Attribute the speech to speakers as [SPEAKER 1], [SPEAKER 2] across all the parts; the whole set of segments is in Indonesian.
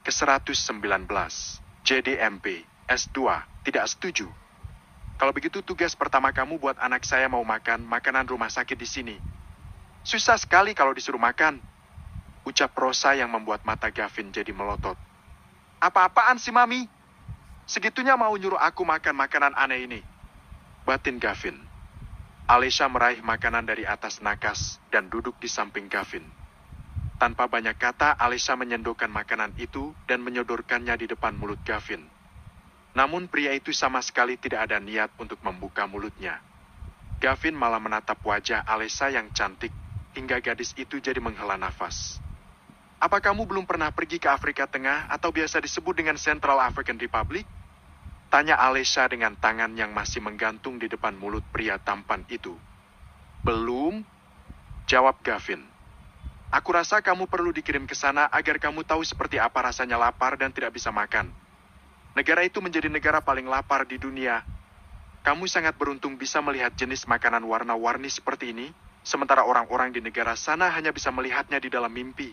[SPEAKER 1] ke-119. JDMP, S2, tidak setuju. Kalau begitu tugas pertama kamu buat anak saya mau makan makanan rumah sakit di sini. Susah sekali kalau disuruh makan. Ucap Rosa yang membuat mata Gavin jadi melotot. Apa-apaan sih, Mami? Segitunya mau nyuruh aku makan makanan aneh ini. Batin Gavin. Alesha meraih makanan dari atas nakas dan duduk di samping Gavin. Tanpa banyak kata, Alesha menyendokkan makanan itu dan menyodorkannya di depan mulut Gavin. Namun pria itu sama sekali tidak ada niat untuk membuka mulutnya. Gavin malah menatap wajah Alesha yang cantik hingga gadis itu jadi menghela nafas. Apa kamu belum pernah pergi ke Afrika Tengah atau biasa disebut dengan Central African Republic? Tanya Alesha dengan tangan yang masih menggantung di depan mulut pria tampan itu. Belum? Jawab Gavin. Aku rasa kamu perlu dikirim ke sana agar kamu tahu seperti apa rasanya lapar dan tidak bisa makan. Negara itu menjadi negara paling lapar di dunia. Kamu sangat beruntung bisa melihat jenis makanan warna-warni seperti ini, sementara orang-orang di negara sana hanya bisa melihatnya di dalam mimpi.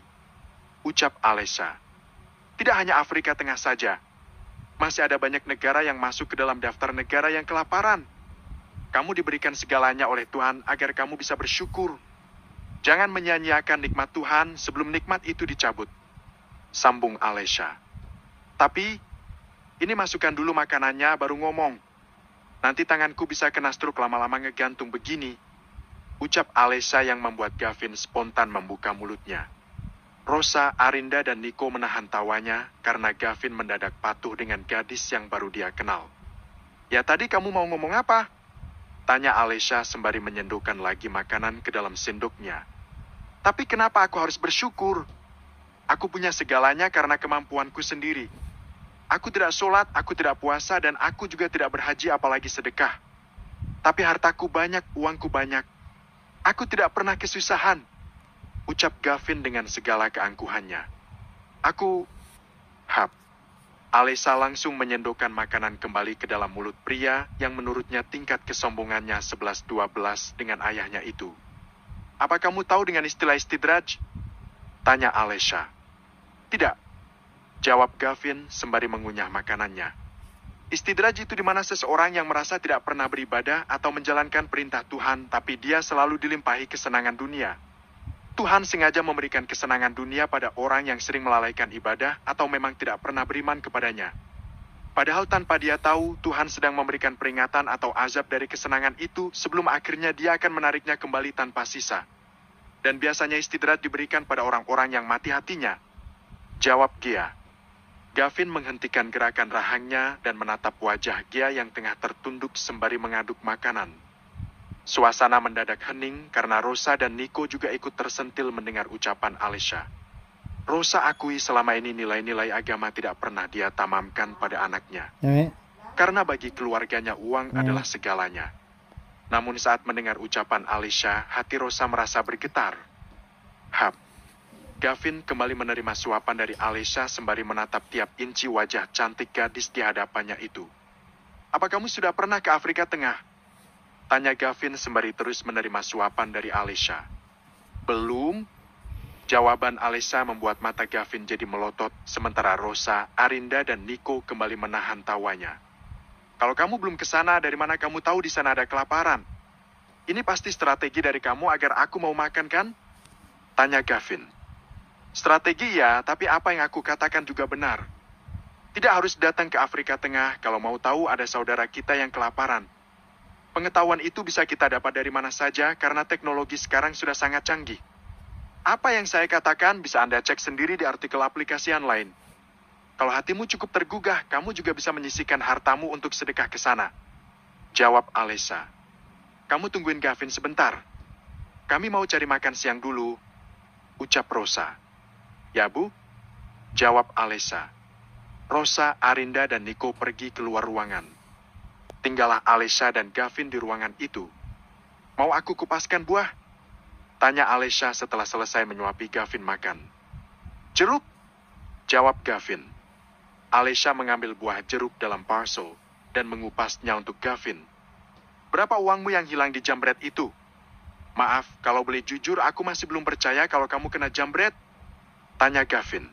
[SPEAKER 1] Ucap Alesha. Tidak hanya Afrika Tengah saja. Masih ada banyak negara yang masuk ke dalam daftar negara yang kelaparan. Kamu diberikan segalanya oleh Tuhan agar kamu bisa bersyukur. Jangan menyia-nyiakan nikmat Tuhan sebelum nikmat itu dicabut. Sambung Alesha. Tapi, ini masukkan dulu makanannya baru ngomong. Nanti tanganku bisa kena stroke lama-lama ngegantung begini. Ucap Alesha yang membuat Gavin spontan membuka mulutnya. Rosa, Arinda, dan Nico menahan tawanya karena Gavin mendadak patuh dengan gadis yang baru dia kenal. Ya tadi kamu mau ngomong apa? Tanya Alesha sembari menyendokkan lagi makanan ke dalam sendoknya. Tapi kenapa aku harus bersyukur? Aku punya segalanya karena kemampuanku sendiri. Aku tidak sholat, aku tidak puasa, dan aku juga tidak berhaji apalagi sedekah. Tapi hartaku banyak, uangku banyak. Aku tidak pernah kesusahan. Ucap Gavin dengan segala keangkuhannya. Alesha langsung menyendokkan makanan kembali ke dalam mulut pria yang menurutnya tingkat kesombongannya 11-12 dengan ayahnya itu. Apa kamu tahu dengan istilah istidraj? Tanya Alesha. Tidak. Jawab Gavin sembari mengunyah makanannya. Istidraj itu di mana seseorang yang merasa tidak pernah beribadah atau menjalankan perintah Tuhan, tapi dia selalu dilimpahi kesenangan dunia. Tuhan sengaja memberikan kesenangan dunia pada orang yang sering melalaikan ibadah atau memang tidak pernah beriman kepadanya. Padahal tanpa dia tahu, Tuhan sedang memberikan peringatan atau azab dari kesenangan itu sebelum akhirnya dia akan menariknya kembali tanpa sisa. Dan biasanya istidraj diberikan pada orang-orang yang mati hatinya. Jawab Gia. Gavin menghentikan gerakan rahangnya dan menatap wajah Gia yang tengah tertunduk sembari mengaduk makanan. Suasana mendadak hening karena Rosa dan Nico juga ikut tersentil mendengar ucapan Alesha. Rosa akui selama ini nilai-nilai agama tidak pernah dia tanamkan pada anaknya. Karena bagi keluarganya uang adalah segalanya. Namun saat mendengar ucapan Alesha, hati Rosa merasa bergetar. Gavin kembali menerima suapan dari Alesha sembari menatap tiap inci wajah cantik gadis di hadapannya itu. Apa kamu sudah pernah ke Afrika Tengah? Tanya Gavin sembari terus menerima suapan dari Alesha. Belum? Jawaban Alesha membuat mata Gavin jadi melotot, sementara Rosa, Arinda, dan Nico kembali menahan tawanya. Kalau kamu belum ke sana, dari mana kamu tahu di sana ada kelaparan? Ini pasti strategi dari kamu agar aku mau makan, kan? Tanya Gavin. Strategi ya, tapi apa yang aku katakan juga benar. Tidak harus datang ke Afrika Tengah kalau mau tahu ada saudara kita yang kelaparan. Pengetahuan itu bisa kita dapat dari mana saja karena teknologi sekarang sudah sangat canggih. Apa yang saya katakan bisa Anda cek sendiri di artikel aplikasi online. Kalau hatimu cukup tergugah, kamu juga bisa menyisihkan hartamu untuk sedekah ke sana. Jawab Alesha. Kamu tungguin Gavin sebentar. Kami mau cari makan siang dulu. Ucap Rosa. Ya Bu? Jawab Alesha. Rosa, Arinda, dan Nico pergi keluar ruangan. Tinggallah Alesha dan Gavin di ruangan itu. Mau aku kupaskan buah? Tanya Alesha setelah selesai menyuapi Gavin makan. Jeruk? Jawab Gavin. Alesha mengambil buah jeruk dalam parcel dan mengupasnya untuk Gavin. Berapa uangmu yang hilang di jambret itu? Maaf, kalau boleh jujur aku masih belum percaya kalau kamu kena jambret. Tanya Gavin.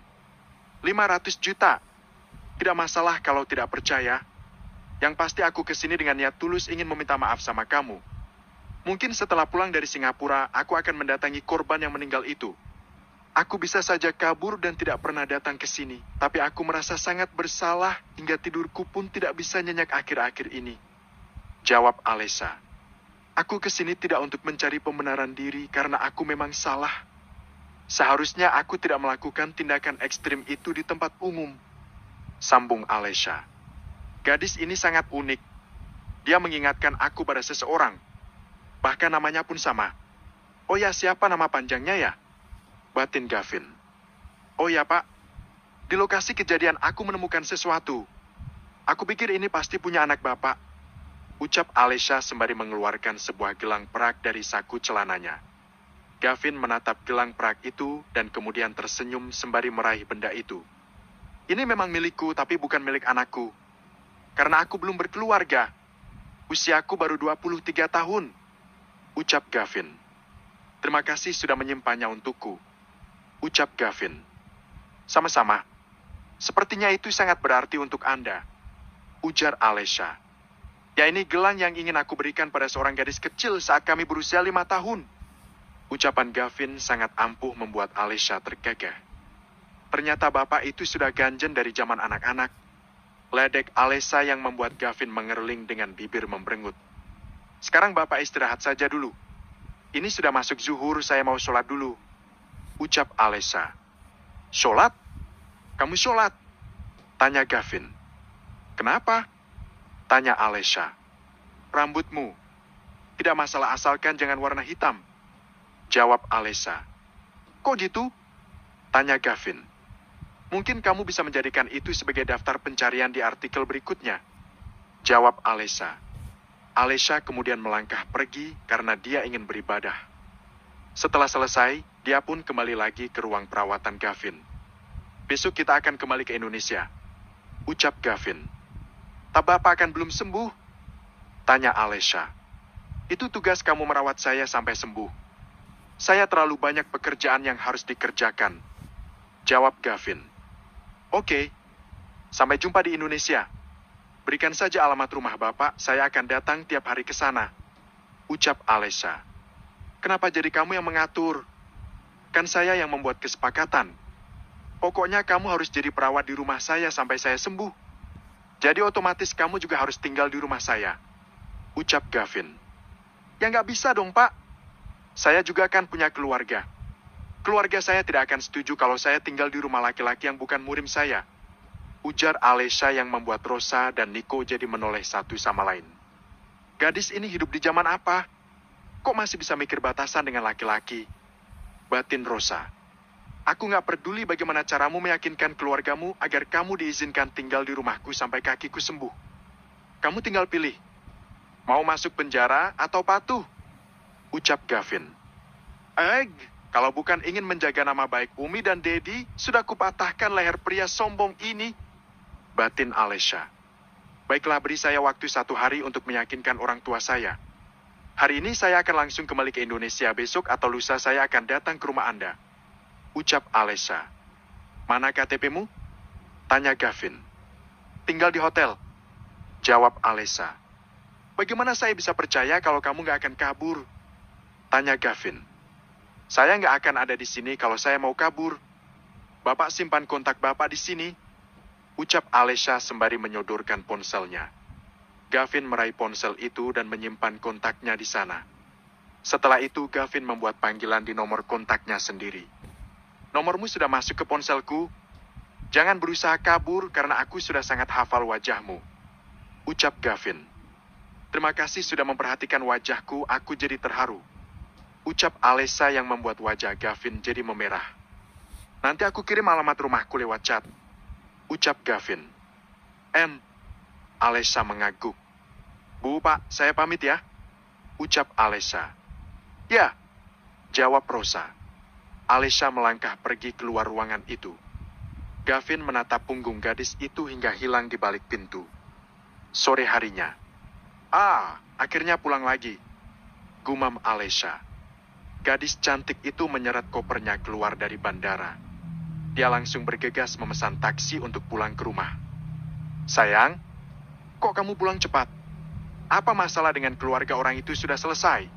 [SPEAKER 1] 500 juta. Tidak masalah kalau tidak percaya. Yang pasti aku kesini dengan niat tulus ingin meminta maaf sama kamu. Mungkin setelah pulang dari Singapura, aku akan mendatangi korban yang meninggal itu. Aku bisa saja kabur dan tidak pernah datang ke sini. Tapi aku merasa sangat bersalah hingga tidurku pun tidak bisa nyenyak akhir-akhir ini. Jawab Alesha. Aku kesini tidak untuk mencari pembenaran diri karena aku memang salah. Seharusnya aku tidak melakukan tindakan ekstrim itu di tempat umum. Sambung Alesha. Gadis ini sangat unik. Dia mengingatkan aku pada seseorang. Bahkan namanya pun sama. Oh ya, siapa nama panjangnya ya? Batin Gavin. Oh ya Pak, di lokasi kejadian aku menemukan sesuatu. Aku pikir ini pasti punya anak Bapak. Ucap Alesha sembari mengeluarkan sebuah gelang perak dari saku celananya. Gavin menatap gelang perak itu dan kemudian tersenyum sembari meraih benda itu. Ini memang milikku tapi bukan milik anakku. Karena aku belum berkeluarga. Usiaku baru 23 tahun. Ucap Gavin. Terima kasih sudah menyimpannya untukku. Ucap Gavin. Sama-sama. Sepertinya itu sangat berarti untuk Anda. Ujar Alesha. Ya, ini gelang yang ingin aku berikan pada seorang gadis kecil saat kami berusia 5 tahun. Ucapan Gavin sangat ampuh membuat Alesha tergagah. Ternyata bapak itu sudah ganjen dari zaman anak-anak. Ledek Alesha yang membuat Gavin mengerling dengan bibir membrengut. Sekarang bapak istirahat saja dulu. Ini sudah masuk zuhur, saya mau sholat dulu. Ucap Alesha. Sholat? Kamu sholat? Tanya Gavin. Kenapa? Tanya Alesha. Rambutmu. Tidak masalah asalkan jangan warna hitam. Jawab Alesha. Kok gitu? Tanya Gavin. Mungkin kamu bisa menjadikan itu sebagai daftar pencarian di artikel berikutnya. Jawab Alesha. Alesha kemudian melangkah pergi karena dia ingin beribadah. Setelah selesai, dia pun kembali lagi ke ruang perawatan Gavin. Besok kita akan kembali ke Indonesia. Ucap Gavin. Tak Bapak akan belum sembuh? Tanya Alesha. Itu tugas kamu merawat saya sampai sembuh. Saya terlalu banyak pekerjaan yang harus dikerjakan. Jawab Gavin. Oke. Sampai jumpa di Indonesia. Berikan saja alamat rumah Bapak, saya akan datang tiap hari ke sana. Ucap Alesha. Kenapa jadi kamu yang mengatur? Kan saya yang membuat kesepakatan. Pokoknya kamu harus jadi perawat di rumah saya sampai saya sembuh. Jadi otomatis kamu juga harus tinggal di rumah saya. Ucap Gavin. Ya nggak bisa dong, Pak. Saya juga kan punya keluarga. Keluarga saya tidak akan setuju kalau saya tinggal di rumah laki-laki yang bukan murim saya. Ujar Alesha yang membuat Rosa dan Nico jadi menoleh satu sama lain. Gadis ini hidup di zaman apa? Kok masih bisa mikir batasan dengan laki-laki? Batin Rosa. Aku nggak peduli bagaimana caramu meyakinkan keluargamu agar kamu diizinkan tinggal di rumahku sampai kakiku sembuh. Kamu tinggal pilih. Mau masuk penjara atau patuh? Ucap Gavin. Kalau bukan ingin menjaga nama baik Umi dan Dedi, sudah kupatahkan leher pria sombong ini. Batin Alesha. Baiklah, beri saya waktu 1 hari untuk meyakinkan orang tua saya. Hari ini saya akan langsung kembali ke Indonesia, besok atau lusa saya akan datang ke rumah Anda. Ucap Alesha. Mana KTP-mu? Tanya Gavin. Tinggal di hotel. Jawab Alesha. Bagaimana saya bisa percaya kalau kamu nggak akan kabur? Tanya Gavin. Saya nggak akan ada di sini kalau saya mau kabur. Bapak simpan kontak Bapak di sini. Ucap Alesha sembari menyodorkan ponselnya. Gavin meraih ponsel itu dan menyimpan kontaknya di sana. Setelah itu, Gavin membuat panggilan di nomor kontaknya sendiri. Nomormu sudah masuk ke ponselku. Jangan berusaha kabur karena aku sudah sangat hafal wajahmu. Ucap Gavin. Terima kasih sudah memperhatikan wajahku, aku jadi terharu. Ucap Alesha yang membuat wajah Gavin jadi memerah. Nanti aku kirim alamat rumahku lewat chat. Ucap Gavin. Alesha mengangguk. Bu, Pak, saya pamit ya. Ucap Alesha. Ya, jawab Rosa. Alesha melangkah pergi keluar ruangan itu. Gavin menatap punggung gadis itu hingga hilang di balik pintu. Sore harinya. Akhirnya pulang lagi. Gumam Alesha. Gadis cantik itu menyeret kopernya keluar dari bandara. Dia langsung bergegas memesan taksi untuk pulang ke rumah. Sayang, kok kamu pulang cepat? Apa masalah dengan keluarga orang itu sudah selesai?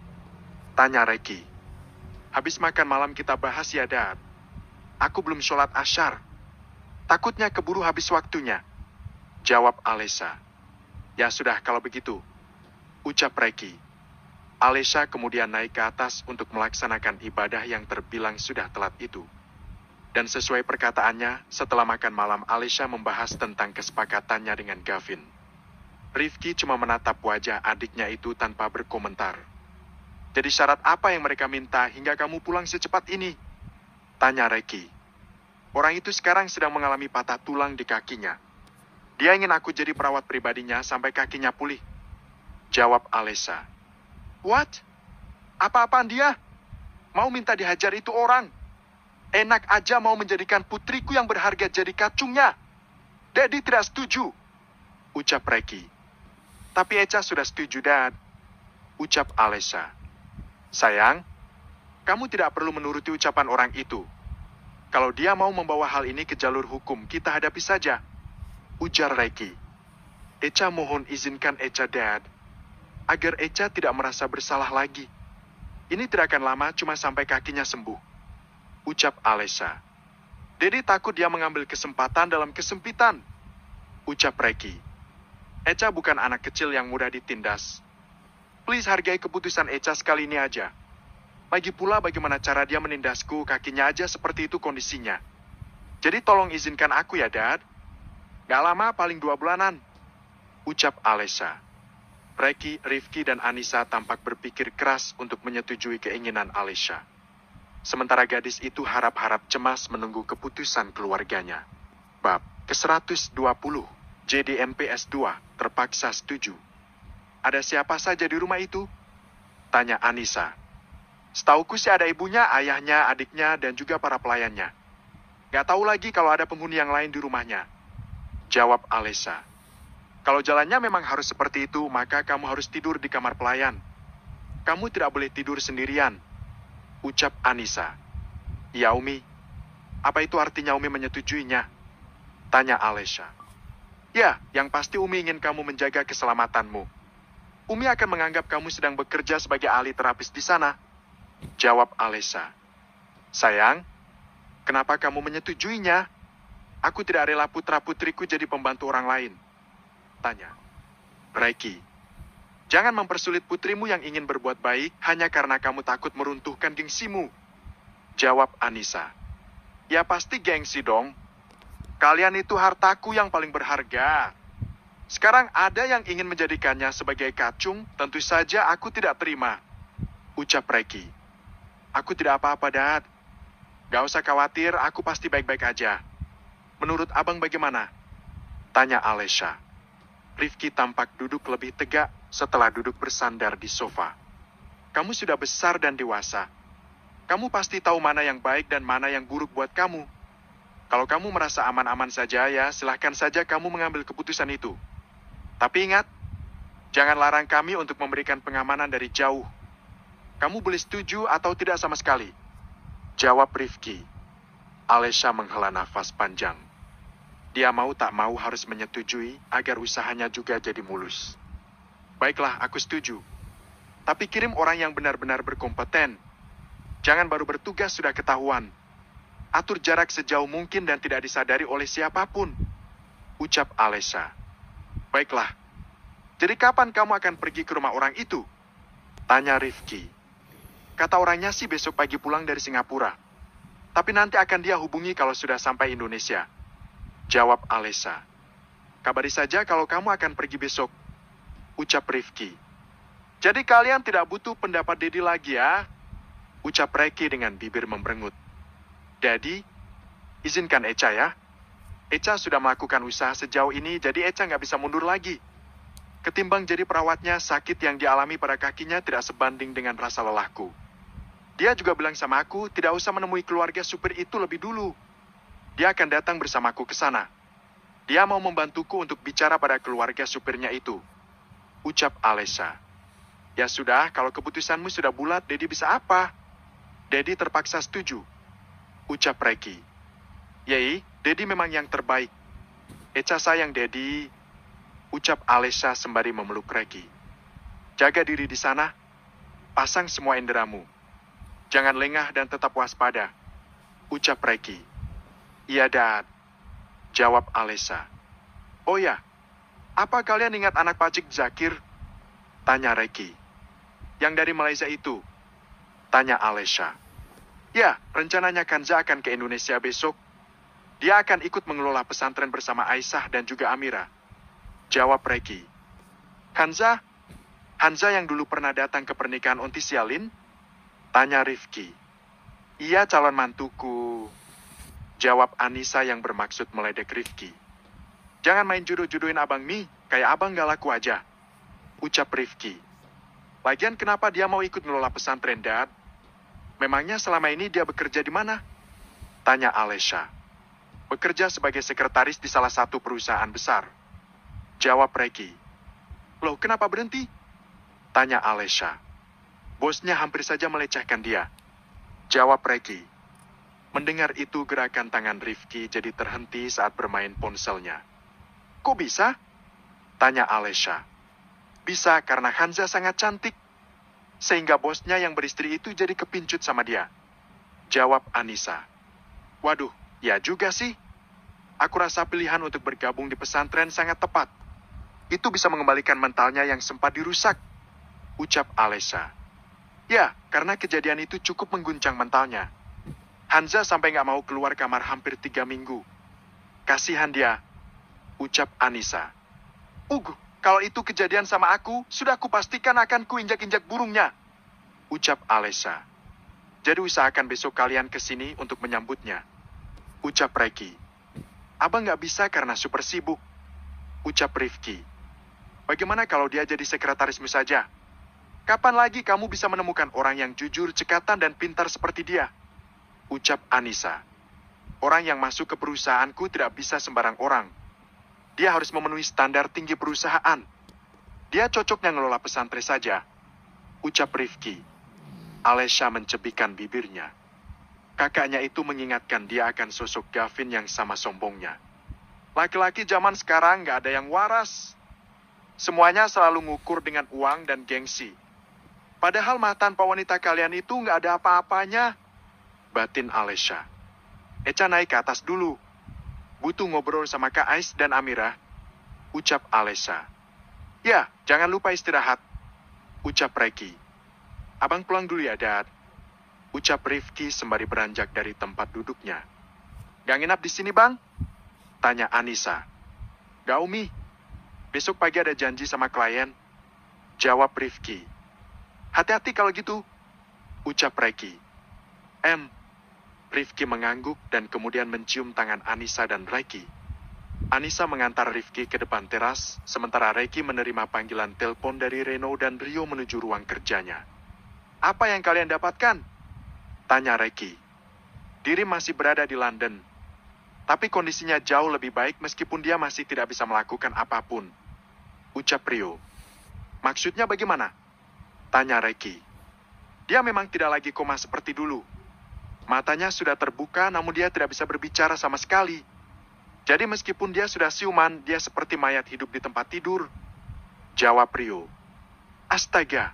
[SPEAKER 1] Tanya Reki. Habis makan malam kita bahas ya, Dad. Aku belum sholat asyar. Takutnya keburu habis waktunya. Jawab Alesha. Ya sudah kalau begitu. Ucap Reki. Alesha kemudian naik ke atas untuk melaksanakan ibadah yang terbilang sudah telat itu. Dan sesuai perkataannya, setelah makan malam Alesha membahas tentang kesepakatannya dengan Gavin. Rifki cuma menatap wajah adiknya itu tanpa berkomentar. Jadi syarat apa yang mereka minta hingga kamu pulang secepat ini? Tanya Reki. Orang itu sekarang sedang mengalami patah tulang di kakinya. Dia ingin aku jadi perawat pribadinya sampai kakinya pulih. Jawab Alesha. What? Apa-apaan dia? Mau minta dihajar itu orang? Enak aja mau menjadikan putriku yang berharga jadi kacungnya. Daddy tidak setuju. Ucap Reki. Tapi Echa sudah setuju, Dad. Ucap Alesha. Sayang, kamu tidak perlu menuruti ucapan orang itu. Kalau dia mau membawa hal ini ke jalur hukum, kita hadapi saja. Ujar Reki. Echa mohon izinkan Echa, Dad. Agar Echa tidak merasa bersalah lagi. Ini tidak akan lama, cuma sampai kakinya sembuh. Ucap Alesha. Daddy takut dia mengambil kesempatan dalam kesempitan. Ucap Reki. Echa bukan anak kecil yang mudah ditindas. Please hargai keputusan Echa sekali ini aja. Lagi pula bagaimana cara dia menindasku, kakinya aja seperti itu kondisinya. Jadi tolong izinkan aku ya, Dad. Gak lama, paling 2 bulanan. Ucap Alesha. Reki, Rifki, dan Anissa tampak berpikir keras untuk menyetujui keinginan Alesha. Sementara gadis itu harap-harap cemas menunggu keputusan keluarganya. Bab ke-120, JDMP S2, terpaksa setuju. Ada siapa saja di rumah itu? Tanya Anissa. Setauku sih ada ibunya, ayahnya, adiknya, dan juga para pelayannya. Gak tahu lagi kalau ada penghuni yang lain di rumahnya. Jawab Alesha. Kalau jalannya memang harus seperti itu, maka kamu harus tidur di kamar pelayan. Kamu tidak boleh tidur sendirian. Ucap Anissa. Ya, Umi. Apa itu artinya Umi menyetujuinya? Tanya Alesha. Ya, yang pasti Umi ingin kamu menjaga keselamatanmu. Umi akan menganggap kamu sedang bekerja sebagai ahli terapis di sana. Jawab Alesha. Sayang, kenapa kamu menyetujuinya? Aku tidak rela putra-putriku jadi pembantu orang lain. Tanya. Reki. Jangan mempersulit putrimu yang ingin berbuat baik hanya karena kamu takut meruntuhkan gengsimu. Jawab Anissa. Ya pasti gengsi dong. Kalian itu hartaku yang paling berharga. Sekarang ada yang ingin menjadikannya sebagai kacung, tentu saja aku tidak terima. Ucap Reki. Aku tidak apa-apa, Dad. Gak usah khawatir, aku pasti baik-baik aja. Menurut abang bagaimana? Tanya Alesha. Rifki tampak duduk lebih tegak setelah duduk bersandar di sofa. Kamu sudah besar dan dewasa. Kamu pasti tahu mana yang baik dan mana yang buruk buat kamu. Kalau kamu merasa aman-aman saja ya, silahkan saja kamu mengambil keputusan itu. Tapi ingat, jangan larang kami untuk memberikan pengamanan dari jauh. Kamu boleh setuju atau tidak sama sekali. Jawab Rifki. Alesha menghela nafas panjang. Dia mau tak mau harus menyetujui agar usahanya juga jadi mulus. Baiklah, aku setuju. Tapi kirim orang yang benar-benar berkompeten. Jangan baru bertugas sudah ketahuan. Atur jarak sejauh mungkin dan tidak disadari oleh siapapun. Ucap Alesha. Baiklah. Jadi kapan kamu akan pergi ke rumah orang itu? Tanya Rifki. Kata orangnya sih besok pagi pulang dari Singapura. Tapi nanti akan dia hubungi kalau sudah sampai Indonesia. Jawab Alesha. Kabari saja kalau kamu akan pergi besok. Ucap Rifki. Jadi kalian tidak butuh pendapat Dedi lagi ya? Ucap Reki dengan bibir memberengut. Daddy, izinkan Echa ya. Echa sudah melakukan usaha sejauh ini, jadi Echa nggak bisa mundur lagi. Ketimbang jadi perawatnya, sakit yang dialami pada kakinya tidak sebanding dengan rasa lelahku. Dia juga bilang sama aku, tidak usah menemui keluarga supir itu lebih dulu. Dia akan datang bersamaku ke sana. Dia mau membantuku untuk bicara pada keluarga supirnya itu. Ucap Alesha. Ya sudah, kalau keputusanmu sudah bulat, Dedi bisa apa? Dedi terpaksa setuju. Ucap Reki. Yei, Dedi memang yang terbaik. Eca sayang Dedi, ucap Alesha sembari memeluk Reki. Jaga diri di sana, pasang semua inderamu. Jangan lengah dan tetap waspada, ucap Reki. Iya, Dad, jawab Alesha. Oh ya, apa kalian ingat anak pacik Zakir? Tanya Reki. Yang dari Malaysia itu, tanya Alesha. Ya, rencananya Kanza akan ke Indonesia besok. Dia akan ikut mengelola pesantren bersama Aisyah dan juga Amira. Jawab Reki. Kanza? Hanza yang dulu pernah datang ke pernikahan Onti Sialin? Tanya Rifki. Iya, calon mantuku. Jawab Anissa yang bermaksud meledek Rifki. Jangan main jodoh-jodohin Abang Mi, kayak abang gak laku aja. Ucap Rifki. Lagian kenapa dia mau ikut ngelola pesantren, Dad? Memangnya selama ini dia bekerja di mana? Tanya Alesha. Bekerja sebagai sekretaris di salah satu perusahaan besar. Jawab Reki. Loh, kenapa berhenti? Tanya Alesha. Bosnya hampir saja melecehkan dia. Jawab Reki. Mendengar itu gerakan tangan Rifki jadi terhenti saat bermain ponselnya. Kok bisa? Tanya Alesha. Bisa karena Hanza sangat cantik. Sehingga bosnya yang beristri itu jadi kepincut sama dia. Jawab Anissa. Waduh, ya juga sih. Aku rasa pilihan untuk bergabung di pesantren sangat tepat. Itu bisa mengembalikan mentalnya yang sempat dirusak. Ucap Alesha. Ya, karena kejadian itu cukup mengguncang mentalnya. Hanza sampai nggak mau keluar kamar hampir 3 minggu. Kasihan dia. Ucap Anissa. Kalau itu kejadian sama aku, sudah kupastikan akan kuinjak-injak burungnya. Ucap Alesha. Jadi usahakan besok kalian kesini untuk menyambutnya. Ucap Reki. Abang nggak bisa karena super sibuk. Ucap Rifki. Bagaimana kalau dia jadi sekretarismu saja? Kapan lagi kamu bisa menemukan orang yang jujur, cekatan, dan pintar seperti dia? Ucap Anissa. Orang yang masuk ke perusahaanku tidak bisa sembarang orang. Dia harus memenuhi standar tinggi perusahaan. Dia cocoknya ngelola pesantren saja. Ucap Rifki. Alesha mencebikkan bibirnya. Kakaknya itu mengingatkan dia akan sosok Gavin yang sama sombongnya. Laki-laki zaman sekarang nggak ada yang waras. Semuanya selalu ngukur dengan uang dan gengsi. Padahal mah tanpa wanita kalian itu nggak ada apa-apanya. Batin Alesha. Eca naik ke atas dulu. Butuh ngobrol sama Kak Ais dan Amira. Ucap Alesha. Ya, jangan lupa istirahat. Ucap Reki. Abang pulang dulu ya, Dad. Ucap Rifki sembari beranjak dari tempat duduknya. Gak nginap di sini, Bang? Tanya Anissa. Gak, Umi. Besok pagi ada janji sama klien. Jawab Rifki. Hati-hati kalau gitu. Ucap Reki. Rifki mengangguk dan kemudian mencium tangan Anissa dan Reki. Anissa mengantar Rifki ke depan teras, sementara Reki menerima panggilan telepon dari Reno dan Rio menuju ruang kerjanya. Apa yang kalian dapatkan? Tanya Reki. Diri masih berada di London. Tapi kondisinya jauh lebih baik meskipun dia masih tidak bisa melakukan apapun. Ucap Rio. Maksudnya bagaimana? Tanya Reki. Dia memang tidak lagi koma seperti dulu. Matanya sudah terbuka namun dia tidak bisa berbicara sama sekali. Jadi meskipun dia sudah siuman, dia seperti mayat hidup di tempat tidur. Jawab Rio. Astaga,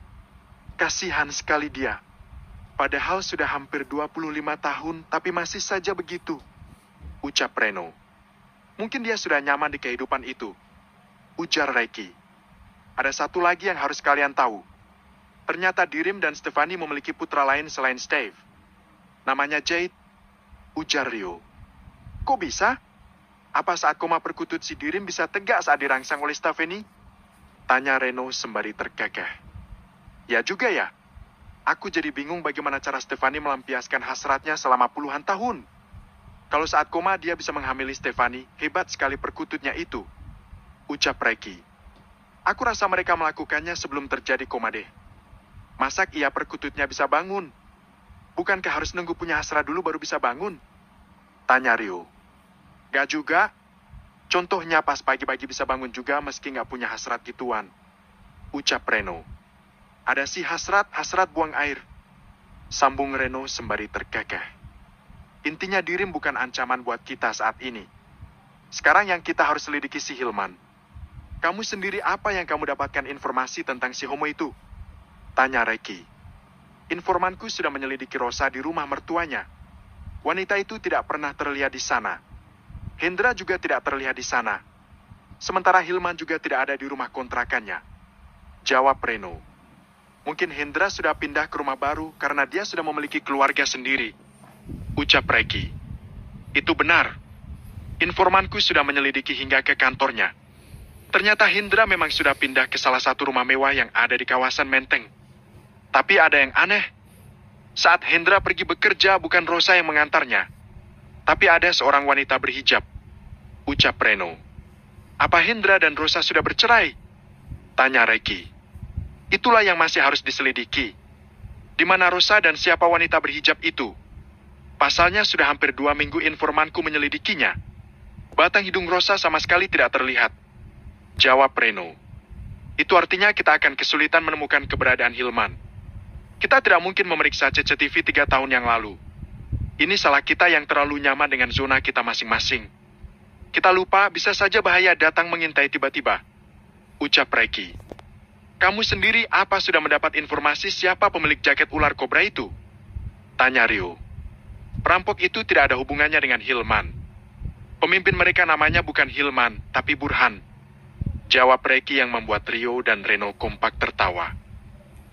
[SPEAKER 1] kasihan sekali dia. Padahal sudah hampir 25 tahun, tapi masih saja begitu. Ucap Reno. Mungkin dia sudah nyaman di kehidupan itu. Ujar Reki. Ada satu lagi yang harus kalian tahu. Ternyata Dirim dan Stefani memiliki putra lain selain Steve. Namanya Jade. Ujar Rio. Kok bisa? Apa saat koma perkutut si Dirim bisa tegak saat dirangsang oleh Stefani? Tanya Reno sembari tergagah. Ya juga ya. Aku jadi bingung bagaimana cara Stefani melampiaskan hasratnya selama puluhan tahun. Kalau saat koma dia bisa menghamili Stefani, hebat sekali perkututnya itu. Ucap Reki. Aku rasa mereka melakukannya sebelum terjadi koma deh. Masak ia perkututnya bisa bangun? Bukankah harus nunggu punya hasrat dulu baru bisa bangun? Tanya Rio. Gak juga. Contohnya pas pagi-pagi bisa bangun juga meski gak punya hasrat gituan. Ucap Reno. Ada sih hasrat buang air. Sambung Reno sembari tergagah. Intinya Dirim bukan ancaman buat kita saat ini. Sekarang yang kita harus selidiki si Hilman. Kamu sendiri apa yang kamu dapatkan informasi tentang si homo itu? Tanya Reki. Informanku sudah menyelidiki Rosa di rumah mertuanya. Wanita itu tidak pernah terlihat di sana. Hendra juga tidak terlihat di sana. Sementara Hilman juga tidak ada di rumah kontrakannya. Jawab Reno. Mungkin Hendra sudah pindah ke rumah baru karena dia sudah memiliki keluarga sendiri. Ucap Reki. Itu benar. Informanku sudah menyelidiki hingga ke kantornya. Ternyata Hendra memang sudah pindah ke salah satu rumah mewah yang ada di kawasan Menteng. Tapi ada yang aneh. Saat Hendra pergi bekerja, bukan Rosa yang mengantarnya. Tapi ada seorang wanita berhijab. Ucap Reno. Apa Hendra dan Rosa sudah bercerai? Tanya Reki. Itulah yang masih harus diselidiki. Di mana Rosa dan siapa wanita berhijab itu? Pasalnya sudah hampir 2 minggu informanku menyelidikinya. Batang hidung Rosa sama sekali tidak terlihat. Jawab Reno. Itu artinya kita akan kesulitan menemukan keberadaan Hilman. Kita tidak mungkin memeriksa CCTV 3 tahun yang lalu. Ini salah kita yang terlalu nyaman dengan zona kita masing-masing. Kita lupa bisa saja bahaya datang mengintai tiba-tiba. Ucap Reki. Kamu sendiri apa sudah mendapat informasi siapa pemilik jaket ular kobra itu? Tanya Rio. Perampok itu tidak ada hubungannya dengan Hilman. Pemimpin mereka namanya bukan Hilman, tapi Burhan. Jawab Reki yang membuat Rio dan Reno kompak tertawa.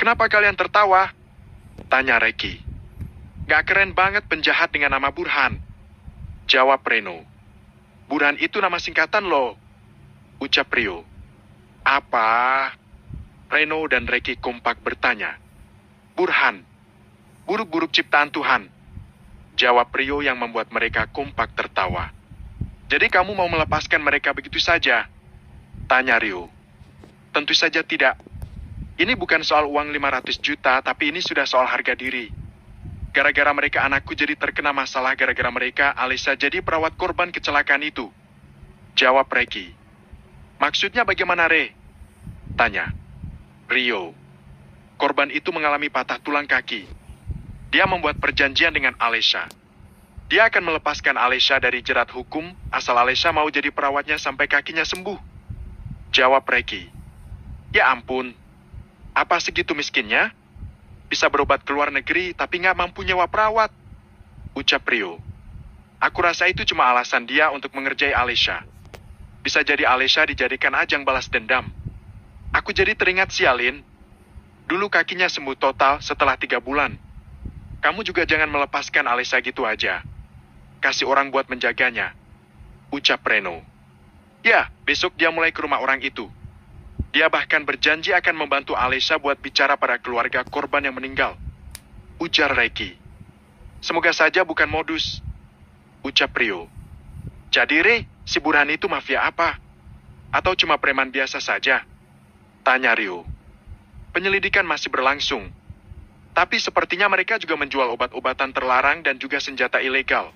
[SPEAKER 1] Kenapa kalian tertawa? Tanya Reki. Gak keren banget penjahat dengan nama Burhan. Jawab Reno. Burhan itu nama singkatan loh. Ucap Rio. Apa? Reno dan Reki kompak bertanya. Burhan. Buruk-buruk ciptaan Tuhan. Jawab Rio yang membuat mereka kompak tertawa. Jadi kamu mau melepaskan mereka begitu saja? Tanya Rio. Tentu saja tidak. Ini bukan soal uang 500 juta, tapi ini sudah soal harga diri. Gara-gara mereka anakku jadi terkena masalah, gara-gara mereka Alisa jadi perawat korban kecelakaan itu. Jawab Reki. Maksudnya bagaimana, Re? Tanya. Rio. Korban itu mengalami patah tulang kaki. Dia membuat perjanjian dengan Alesha. Dia akan melepaskan Alesha dari jerat hukum, asal Alesha mau jadi perawatnya sampai kakinya sembuh. Jawab Reki. Ya ampun. Apa segitu miskinnya? Bisa berobat ke luar negeri, tapi nggak mampu nyewa perawat. Ucap Rio. Aku rasa itu cuma alasan dia untuk mengerjai Alesha. Bisa jadi Alesha dijadikan ajang balas dendam. Aku jadi teringat Sialin. Dulu kakinya sembuh total setelah 3 bulan. Kamu juga jangan melepaskan Alesha gitu aja. Kasih orang buat menjaganya. Ucap Reno. Ya, besok dia mulai ke rumah orang itu. Dia bahkan berjanji akan membantu Alesha buat bicara pada keluarga korban yang meninggal. Ujar Reki. Semoga saja bukan modus. Ucap Rio. Jadi Re, si Burhan itu mafia apa? Atau cuma preman biasa saja? Tanya Rio. Penyelidikan masih berlangsung. Tapi sepertinya mereka juga menjual obat-obatan terlarang dan juga senjata ilegal.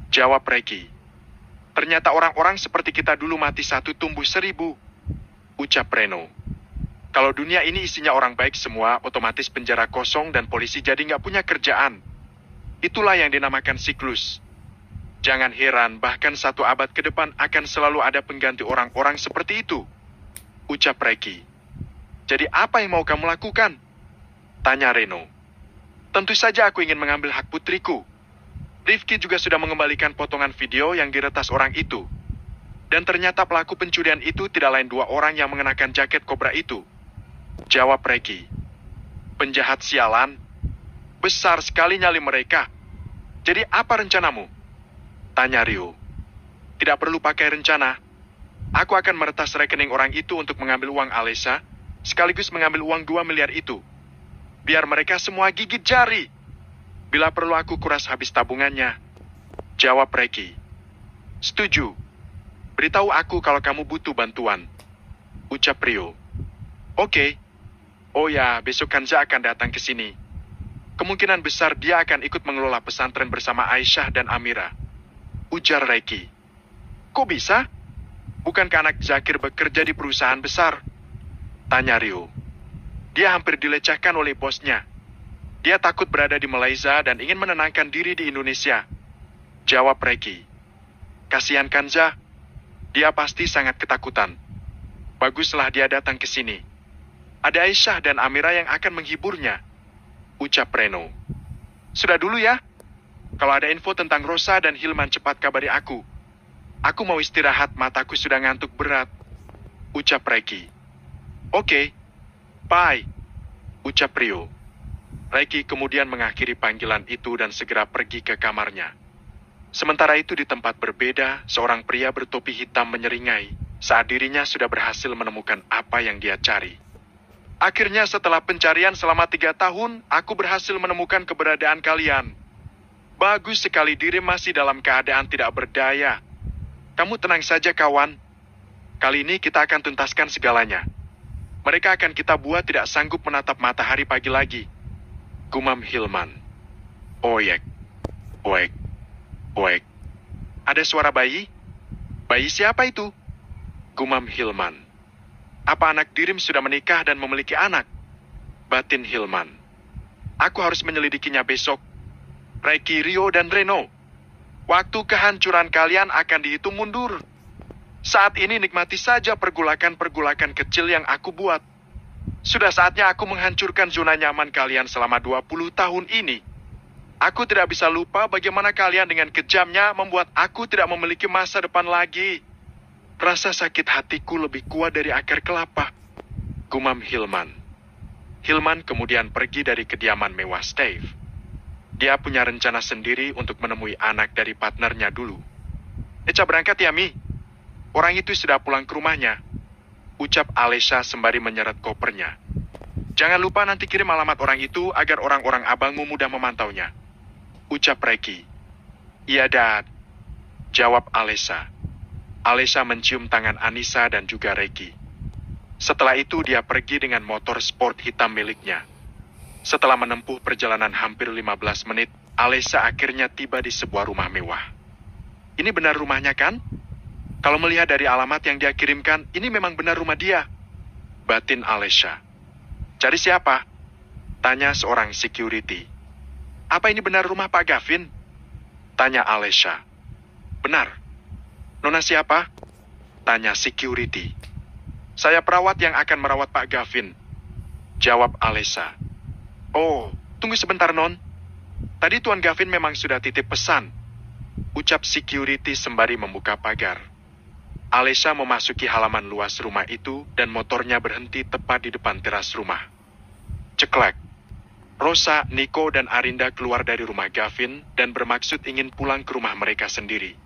[SPEAKER 1] Jawab Reki. Ternyata orang-orang seperti kita dulu mati 1 tumbuh 1000. Ucap Reno. Kalau dunia ini isinya orang baik semua, otomatis penjara kosong dan polisi jadi nggak punya kerjaan. Itulah yang dinamakan siklus. Jangan heran, bahkan 1 abad ke depan akan selalu ada pengganti orang-orang seperti itu. Ucap Reki. Jadi apa yang mau kamu lakukan? Tanya Reno. Tentu saja aku ingin mengambil hak putriku. Rifki juga sudah mengembalikan potongan video yang diretas orang itu. Dan ternyata pelaku pencurian itu tidak lain 2 orang yang mengenakan jaket kobra itu. Jawab Reki. Penjahat sialan. Besar sekali nyali mereka. Jadi apa rencanamu? Tanya Rio. Tidak perlu pakai rencana. Aku akan meretas rekening orang itu untuk mengambil uang Alesha, sekaligus mengambil uang 2 miliar itu. Biar mereka semua gigit jari. Bila perlu aku kuras habis tabungannya. Jawab Reki. Setuju. Beritahu aku kalau kamu butuh bantuan. Ucap Rio. Oke. Oh ya, besok Kanza akan datang ke sini. Kemungkinan besar dia akan ikut mengelola pesantren bersama Aisyah dan Amira. Ujar Reki. Kok bisa? Bukankah anak Zakir bekerja di perusahaan besar? Tanya Rio. Dia hampir dilecehkan oleh bosnya. Dia takut berada di Malaysia dan ingin menenangkan diri di Indonesia. Jawab Regi. Kasihan Kanza, dia pasti sangat ketakutan. Baguslah dia datang ke sini. Ada Aisyah dan Amira yang akan menghiburnya, ucap Reno. Sudah dulu ya. Kalau ada info tentang Rosa dan Hilman cepat kabari aku. Aku mau istirahat, mataku sudah ngantuk berat, ucap Regi. Oke, bye, ucap Rio. Regi kemudian mengakhiri panggilan itu dan segera pergi ke kamarnya. Sementara itu di tempat berbeda, seorang pria bertopi hitam menyeringai saat dirinya sudah berhasil menemukan apa yang dia cari. Akhirnya setelah pencarian selama 3 tahun, aku berhasil menemukan keberadaan kalian. Bagus sekali, diri masih dalam keadaan tidak berdaya. Kamu tenang saja kawan. Kali ini kita akan tuntaskan segalanya. Mereka akan kita buat tidak sanggup menatap matahari pagi lagi. Gumam Hilman. Oyek, oek, oek. Ada suara bayi? Bayi siapa itu? Gumam Hilman. Apa anak Dirim sudah menikah dan memiliki anak? Batin Hilman. Aku harus menyelidikinya besok. Regi, Rio, dan Reno. Waktu kehancuran kalian akan dihitung mundur. Saat ini nikmati saja pergulakan-pergulakan kecil yang aku buat. Sudah saatnya aku menghancurkan zona nyaman kalian selama 20 tahun ini. Aku tidak bisa lupa bagaimana kalian dengan kejamnya membuat aku tidak memiliki masa depan lagi. Rasa sakit hatiku lebih kuat dari akar kelapa. Gumam Hilman. Hilman kemudian pergi dari kediaman mewah Steve. Dia punya rencana sendiri untuk menemui anak dari partnernya dulu. Eca berangkat ya, Mi. Orang itu sudah pulang ke rumahnya, ucap Alesha sembari menyeret kopernya. Jangan lupa nanti kirim alamat orang itu agar orang-orang abangmu mudah memantaunya, ucap Regi. Iya, Dad, jawab Alesha. Alesha mencium tangan Anissa dan juga Regi. Setelah itu dia pergi dengan motor sport hitam miliknya. Setelah menempuh perjalanan hampir 15 menit, Alesha akhirnya tiba di sebuah rumah mewah. Ini benar rumahnya kan? Kalau melihat dari alamat yang dia kirimkan, ini memang benar rumah dia, batin Alesha. Cari siapa? Tanya seorang security. Apa ini benar rumah Pak Gavin? Tanya Alesha. Benar. Nona siapa? Tanya security. Saya perawat yang akan merawat Pak Gavin, jawab Alesha. Oh, tunggu sebentar, Non. Tadi Tuan Gavin memang sudah titip pesan, ucap security sembari membuka pagar. Alesha memasuki halaman luas rumah itu dan motornya berhenti tepat di depan teras rumah. Ceklek. Rosa, Nico, dan Arinda keluar dari rumah Gavin dan bermaksud ingin pulang ke rumah mereka sendiri.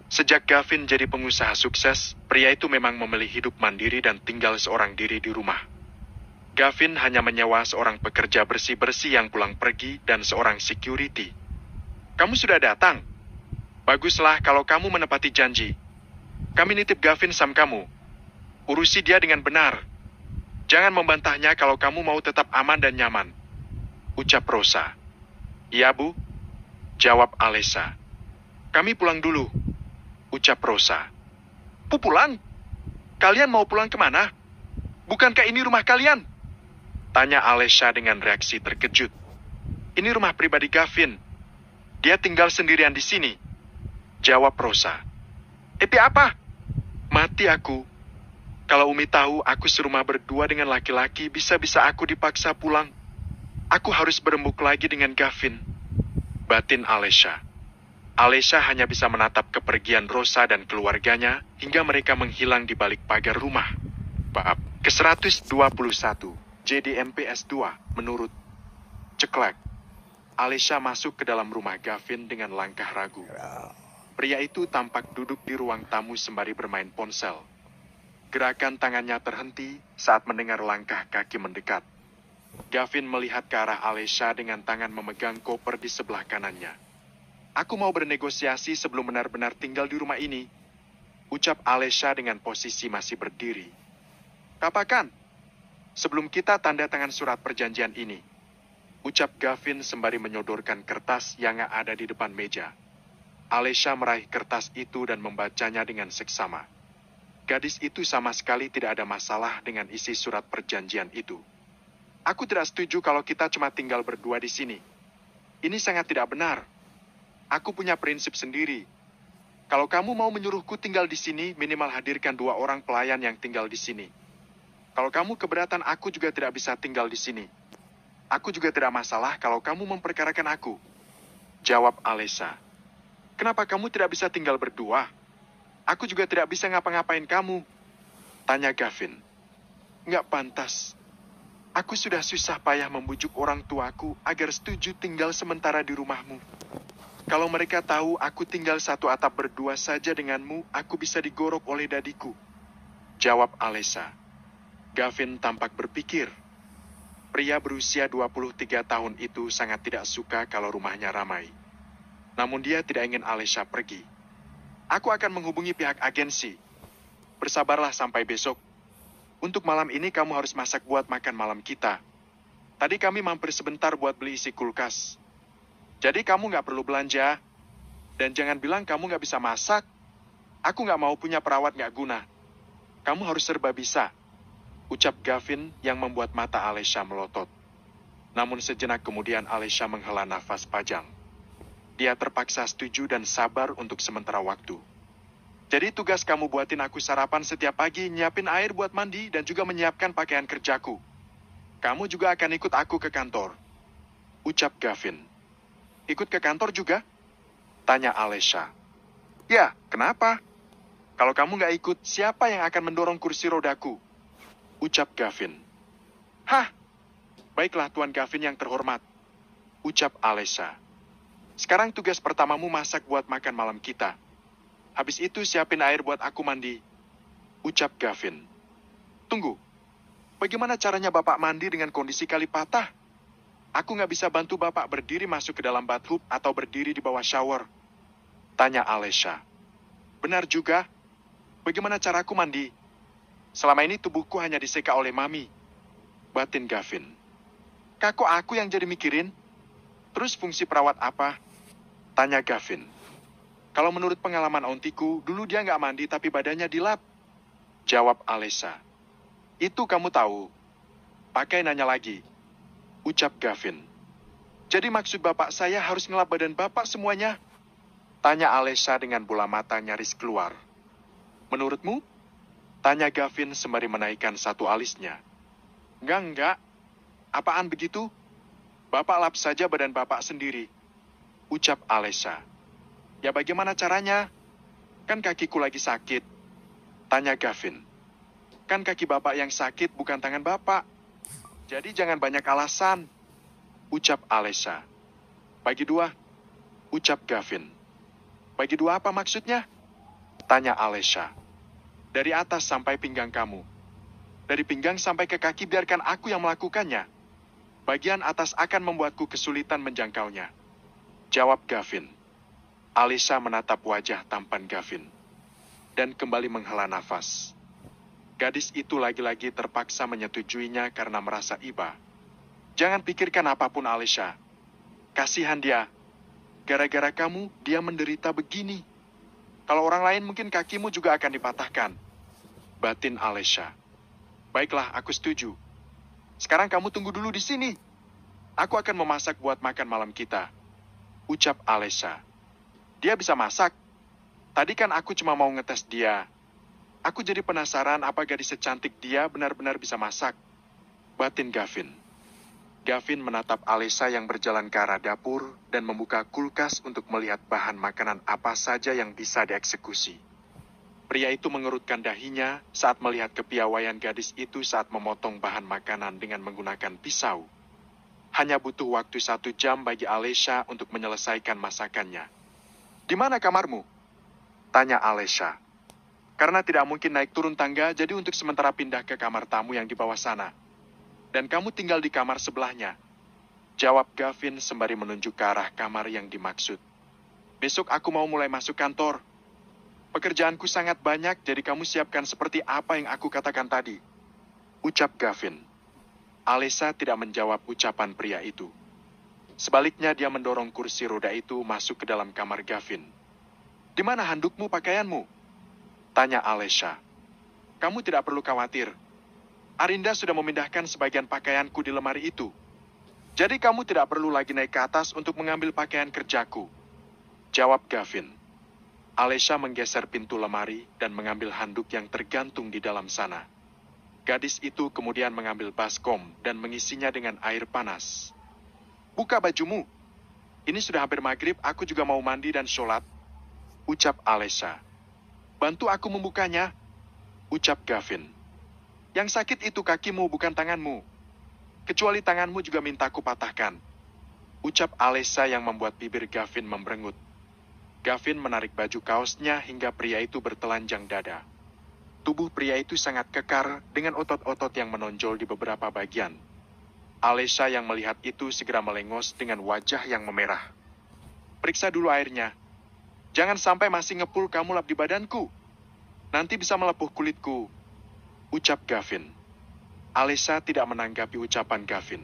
[SPEAKER 1] Sejak Gavin jadi pengusaha sukses, pria itu memang memilih hidup mandiri dan tinggal seorang diri di rumah. Gavin hanya menyewa seorang pekerja bersih-bersih yang pulang pergi dan seorang security. Kamu sudah datang? Baguslah kalau kamu menepati janji. Kami nitip Gavin sam kamu. Urusi dia dengan benar. Jangan membantahnya kalau kamu mau tetap aman dan nyaman, ucap Rosa. Iya, Bu, jawab Alesha. Kami pulang dulu, ucap Rosa. Pulang? Kalian mau pulang kemana? Bukankah ini rumah kalian? Tanya Alesha dengan reaksi terkejut. Ini rumah pribadi Gavin. Dia tinggal sendirian di sini, jawab Rosa. Tapi apa? Mati aku. Kalau Umi tahu aku serumah berdua dengan laki-laki, bisa-bisa aku dipaksa pulang. Aku harus berembuk lagi dengan Gavin, batin Alesha. Alesha hanya bisa menatap kepergian Rosa dan keluarganya hingga mereka menghilang di balik pagar rumah. Bab ke-121, JDMP S2, menurut Ceklek. Alesha masuk ke dalam rumah Gavin dengan langkah ragu. Pria itu tampak duduk di ruang tamu sembari bermain ponsel. Gerakan tangannya terhenti saat mendengar langkah kaki mendekat. Gavin melihat ke arah Alesha dengan tangan memegang koper di sebelah kanannya. Aku mau bernegosiasi sebelum benar-benar tinggal di rumah ini, ucap Alesha dengan posisi masih berdiri. Kapan? Sebelum kita tanda tangan surat perjanjian ini, ucap Gavin sembari menyodorkan kertas yang ada di depan meja. Alesha meraih kertas itu dan membacanya dengan seksama. Gadis itu sama sekali tidak ada masalah dengan isi surat perjanjian itu. Aku tidak setuju kalau kita cuma tinggal berdua di sini. Ini sangat tidak benar. Aku punya prinsip sendiri. Kalau kamu mau menyuruhku tinggal di sini, minimal hadirkan 2 orang pelayan yang tinggal di sini. Kalau kamu keberatan, aku juga tidak bisa tinggal di sini. Aku juga tidak masalah kalau kamu memperkarakan aku. Jawab Alesha. Kenapa kamu tidak bisa tinggal berdua? Aku juga tidak bisa ngapa-ngapain kamu. Tanya Gavin. Nggak pantas. Aku sudah susah payah membujuk orang tuaku agar setuju tinggal sementara di rumahmu. Kalau mereka tahu aku tinggal satu atap berdua saja denganmu, aku bisa digorok oleh dadiku. Jawab Alesha. Gavin tampak berpikir. Pria berusia 23 tahun itu sangat tidak suka kalau rumahnya ramai. Namun dia tidak ingin Alesha pergi. Aku akan menghubungi pihak agensi. Bersabarlah sampai besok. Untuk malam ini kamu harus masak buat makan malam kita. Tadi kami mampir sebentar buat beli isi kulkas. Jadi kamu nggak perlu belanja. Dan jangan bilang kamu nggak bisa masak. Aku nggak mau punya perawat nggak guna. Kamu harus serba bisa. Ucap Gavin yang membuat mata Alesha melotot. Namun sejenak kemudian Alesha menghela nafas panjang. Dia terpaksa setuju dan sabar untuk sementara waktu. Jadi tugas kamu buatin aku sarapan setiap pagi, nyiapin air buat mandi, dan juga menyiapkan pakaian kerjaku. Kamu juga akan ikut aku ke kantor. Ucap Gavin. Ikut ke kantor juga? Tanya Alesha. Ya, kenapa? Kalau kamu nggak ikut, siapa yang akan mendorong kursi rodaku? Ucap Gavin. Hah? Baiklah Tuan Gavin yang terhormat. Ucap Alesha. Sekarang tugas pertamamu masak buat makan malam kita. Habis itu siapin air buat aku mandi. Ucap Gavin. Tunggu. Bagaimana caranya Bapak mandi dengan kondisi kali patah? Aku nggak bisa bantu Bapak berdiri masuk ke dalam bathtub atau berdiri di bawah shower. Tanya Alesha. Benar juga. Bagaimana caraku mandi? Selama ini tubuhku hanya diseka oleh Mami. Batin Gavin. Kok aku yang jadi mikirin? Terus fungsi perawat apa? Tanya Gavin. Kalau menurut pengalaman ontiku, dulu dia nggak mandi tapi badannya dilap. Jawab Alesha. Itu kamu tahu. Pakai nanya lagi. Ucap Gavin. Jadi maksud Bapak saya harus ngelap badan Bapak semuanya? Tanya Alesha dengan bola mata nyaris keluar. Menurutmu? Tanya Gavin sembari menaikkan satu alisnya. Enggak. Apaan begitu? Bapak lap saja badan Bapak sendiri. Ucap Alesha. Ya bagaimana caranya? Kan kakiku lagi sakit. Tanya Gavin. Kan kaki Bapak yang sakit bukan tangan Bapak. Jadi jangan banyak alasan. Ucap Alesha. Bagi 2. Ucap Gavin. Bagi 2 apa maksudnya? Tanya Alesha. Dari atas sampai pinggang kamu. Dari pinggang sampai ke kaki biarkan aku yang melakukannya. Bagian atas akan membuatku kesulitan menjangkaunya. Jawab Gavin. Alesha menatap wajah tampan Gavin. Dan kembali menghela nafas. Gadis itu lagi-lagi terpaksa menyetujuinya karena merasa iba. Jangan pikirkan apapun Alesha. Kasihan dia. Gara-gara kamu, dia menderita begini. Kalau orang lain mungkin kakimu juga akan dipatahkan. Batin Alesha. Baiklah, aku setuju. Sekarang kamu tunggu dulu di sini. Aku akan memasak buat makan malam kita. Ucap Alesha. Dia bisa masak. Tadi kan aku cuma mau ngetes dia. Aku jadi penasaran apa gadis secantik dia benar-benar bisa masak. Batin Gavin. Gavin menatap Alesha yang berjalan ke arah dapur dan membuka kulkas untuk melihat bahan makanan apa saja yang bisa dieksekusi. Pria itu mengerutkan dahinya saat melihat kepiawaian gadis itu saat memotong bahan makanan dengan menggunakan pisau. Hanya butuh waktu 1 jam bagi Alesha untuk menyelesaikan masakannya. Di mana kamarmu? Tanya Alesha. Karena tidak mungkin naik turun tangga, jadi untuk sementara pindah ke kamar tamu yang di bawah sana. Dan kamu tinggal di kamar sebelahnya. Jawab Gavin sembari menunjuk ke arah kamar yang dimaksud. Besok aku mau mulai masuk kantor. Pekerjaanku sangat banyak, jadi kamu siapkan seperti apa yang aku katakan tadi. Ucap Gavin. Alesha tidak menjawab ucapan pria itu. Sebaliknya dia mendorong kursi roda itu masuk ke dalam kamar Gavin. Di mana handukmu pakaianmu? Tanya Alesha. Kamu tidak perlu khawatir. Arinda sudah memindahkan sebagian pakaianku di lemari itu. Jadi kamu tidak perlu lagi naik ke atas untuk mengambil pakaian kerjaku. Jawab Gavin. Alesha menggeser pintu lemari dan mengambil handuk yang tergantung di dalam sana. Gadis itu kemudian mengambil baskom dan mengisinya dengan air panas. Buka bajumu. Ini sudah hampir maghrib, aku juga mau mandi dan sholat. Ucap Alesha. Bantu aku membukanya. Ucap Gavin. Yang sakit itu kakimu bukan tanganmu. Kecuali tanganmu juga minta ku patahkan. Ucap Alesha yang membuat bibir Gavin memberengut. Gavin menarik baju kaosnya hingga pria itu bertelanjang dada. Tubuh pria itu sangat kekar dengan otot-otot yang menonjol di beberapa bagian. Alesha yang melihat itu segera melengos dengan wajah yang memerah. Periksa dulu airnya. Jangan sampai masih ngepul kamu lap di badanku. Nanti bisa melepuh kulitku. Ucap Gavin. Alesha tidak menanggapi ucapan Gavin.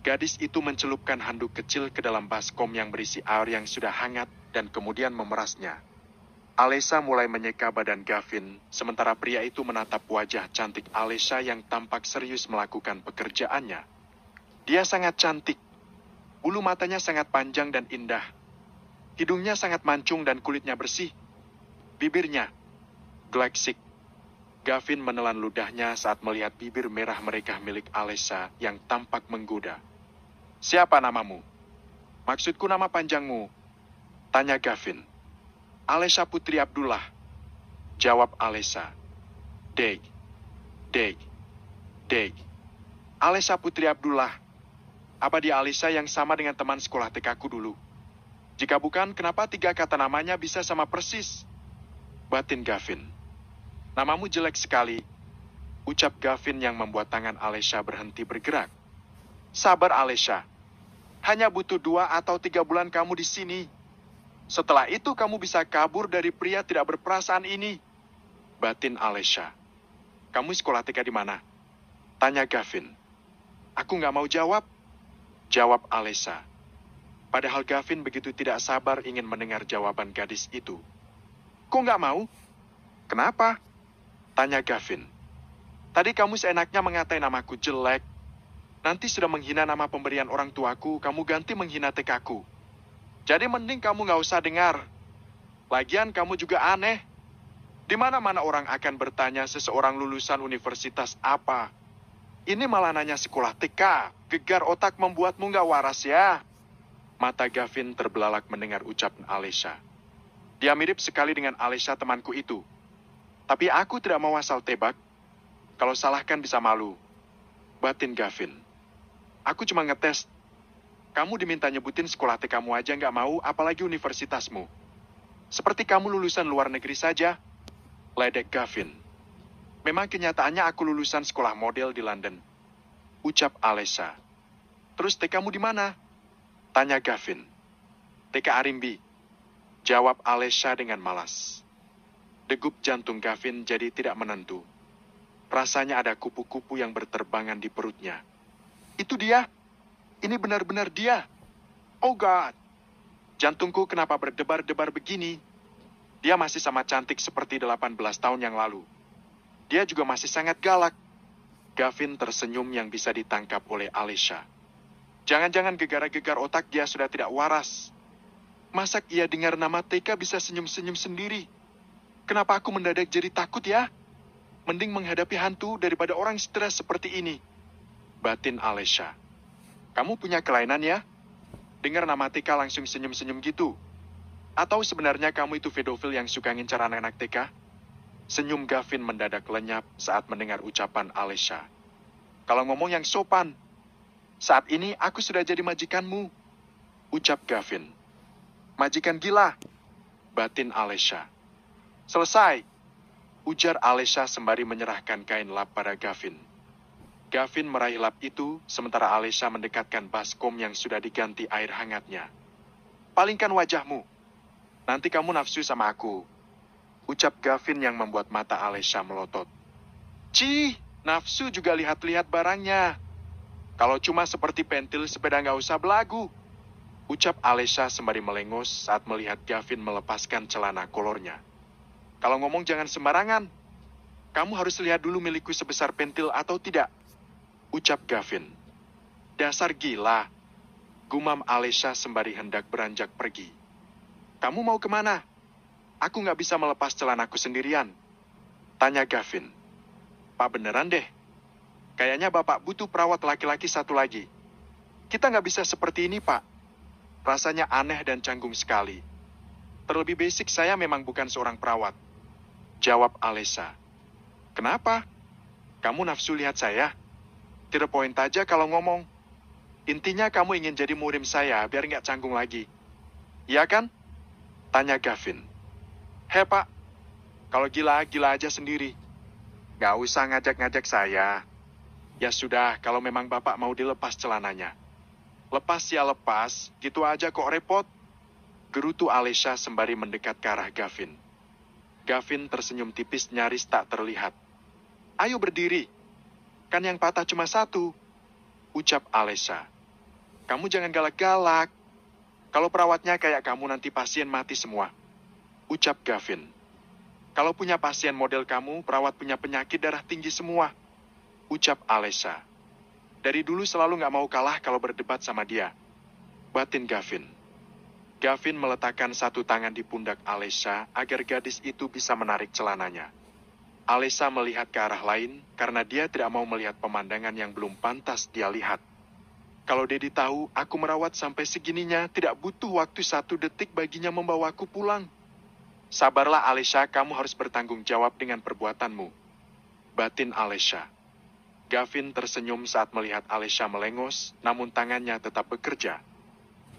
[SPEAKER 1] Gadis itu mencelupkan handuk kecil ke dalam baskom yang berisi air yang sudah hangat dan kemudian memerasnya. Alesha mulai menyeka badan Gavin, sementara pria itu menatap wajah cantik Alesha yang tampak serius melakukan pekerjaannya. Dia sangat cantik. Bulu matanya sangat panjang dan indah. Hidungnya sangat mancung dan kulitnya bersih. Bibirnya gleksik. Gavin menelan ludahnya saat melihat bibir merah mereka milik Alesha yang tampak menggoda. Siapa namamu? Maksudku nama panjangmu. Tanya Gavin. Alesha Putri Abdullah. Jawab Alesha. Deg. Alesha Putri Abdullah. Apa dia Alesha yang sama dengan teman sekolah TK-ku dulu? Jika bukan, kenapa 3 kata namanya bisa sama persis? Batin Gavin. Namamu jelek sekali. Ucap Gavin yang membuat tangan Alesha berhenti bergerak. Sabar Alesha. Hanya butuh 2 atau 3 bulan kamu di sini. Setelah itu kamu bisa kabur dari pria tidak berperasaan ini. Batin Alesha. Kamu sekolah TK di mana? Tanya Gavin. Aku nggak mau jawab. Jawab Alesha. Padahal Gavin begitu tidak sabar ingin mendengar jawaban gadis itu. Kok nggak mau? Kenapa? Tanya Gavin. Tadi kamu seenaknya mengatai namaku jelek. Nanti sudah menghina nama pemberian orang tuaku, kamu ganti menghina TK-ku. Jadi mending kamu nggak usah dengar. Lagian kamu juga aneh. Di mana-mana orang akan bertanya seseorang lulusan universitas apa. Ini malah nanya sekolah TK. Gegar otak membuatmu nggak waras ya. Mata Gavin terbelalak mendengar ucapan Alesha. Dia mirip sekali dengan Alesha temanku itu. Tapi aku tidak mau asal tebak. Kalau salahkan bisa malu. Batin Gavin. Aku cuma ngetes. Kamu diminta nyebutin sekolah TK-mu aja nggak mau, apalagi universitasmu. Seperti kamu lulusan luar negeri saja. Ledek Gavin. Memang kenyataannya aku lulusan sekolah model di London. Ucap Alesha. Terus TK-mu di mana? Tanya Gavin. TK Arimbi. Jawab Alesha dengan malas. Degup jantung Gavin jadi tidak menentu. Rasanya ada kupu-kupu yang berterbangan di perutnya. Itu dia. Ini benar-benar dia. Oh God. Jantungku kenapa berdebar-debar begini? Dia masih sama cantik seperti 18 tahun yang lalu. Dia juga masih sangat galak. Gavin tersenyum yang bisa ditangkap oleh Alesha. Jangan-jangan gegara-gegar otak dia sudah tidak waras. Masa ia dengar nama TK bisa senyum-senyum sendiri? Kenapa aku mendadak jadi takut ya? Mending menghadapi hantu daripada orang stres seperti ini. Batin Alesha. Kamu punya kelainan ya? Dengar nama TK langsung senyum-senyum gitu. Atau sebenarnya kamu itu pedofil yang suka ngincar anak-anak TK? Senyum Gavin mendadak lenyap saat mendengar ucapan Alesha. Kalau ngomong yang sopan. Saat ini aku sudah jadi majikanmu. Ucap Gavin. Majikan gila. Batin Alesha. Selesai. Ujar Alesha sembari menyerahkan kain lap pada Gavin. Gavin meraih lap itu, sementara Alesha mendekatkan baskom yang sudah diganti air hangatnya. Palingkan wajahmu. Nanti kamu nafsu sama aku. Ucap Gavin yang membuat mata Alesha melotot. Cih, nafsu juga lihat-lihat barangnya. Kalau cuma seperti pentil sepeda nggak usah belagu. Ucap Alesha sembari melengos saat melihat Gavin melepaskan celana kolornya. Kalau ngomong jangan sembarangan. Kamu harus lihat dulu milikku sebesar pentil atau tidak. Ucap Gavin. Dasar gila. Gumam Alesha sembari hendak beranjak pergi. Kamu mau kemana? Aku nggak bisa melepas celanaku sendirian. Tanya Gavin. Pak beneran deh. Kayaknya Bapak butuh perawat laki-laki satu lagi. Kita nggak bisa seperti ini, Pak. Rasanya aneh dan canggung sekali. Terlebih basic saya memang bukan seorang perawat. Jawab Alesha. Kenapa? Kamu nafsu lihat saya? Tidak poin aja kalau ngomong. Intinya kamu ingin jadi murim saya biar nggak canggung lagi. Iya kan? Tanya Gavin. Hei Pak, kalau gila-gila aja sendiri. Nggak usah ngajak-ngajak saya. Ya sudah, kalau memang Bapak mau dilepas celananya. Lepas ya lepas, gitu aja kok repot. Gerutu Alesha sembari mendekat ke arah Gavin. Gavin tersenyum tipis nyaris tak terlihat. Ayo berdiri. Kan yang patah cuma satu. Ucap Alesha. Kamu jangan galak-galak. Kalau perawatnya kayak kamu nanti pasien mati semua. Ucap Gavin. Kalau punya pasien model kamu, perawat punya penyakit darah tinggi semua. Ucap Alesha. Dari dulu selalu nggak mau kalah kalau berdebat sama dia. Batin Gavin. Gavin meletakkan satu tangan di pundak Alesha agar gadis itu bisa menarik celananya. Alesha melihat ke arah lain karena dia tidak mau melihat pemandangan yang belum pantas dia lihat. Kalau Dedi tahu aku merawat sampai segininya, tidak butuh waktu 1 detik baginya membawaku pulang. Sabarlah Alesha, kamu harus bertanggung jawab dengan perbuatanmu. Batin Alesha. Gavin tersenyum saat melihat Alesha melengos, namun tangannya tetap bekerja.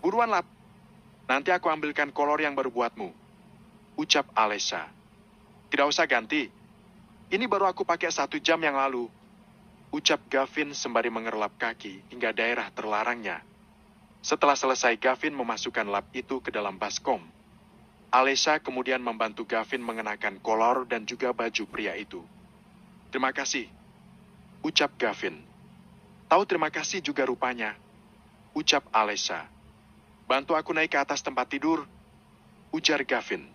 [SPEAKER 1] Buruan lap. Nanti aku ambilkan kolor yang baru buatmu. Ucap Alesha. Tidak usah ganti. Ini baru aku pakai 1 jam yang lalu. Ucap Gavin sembari mengerlap kaki hingga daerah terlarangnya. Setelah selesai Gavin memasukkan lap itu ke dalam baskom. Alesha kemudian membantu Gavin mengenakan kolor dan juga baju pria itu. Terima kasih. Ucap Gavin. Tahu terima kasih juga rupanya. Ucap Alesha. Bantu aku naik ke atas tempat tidur. Ujar Gavin.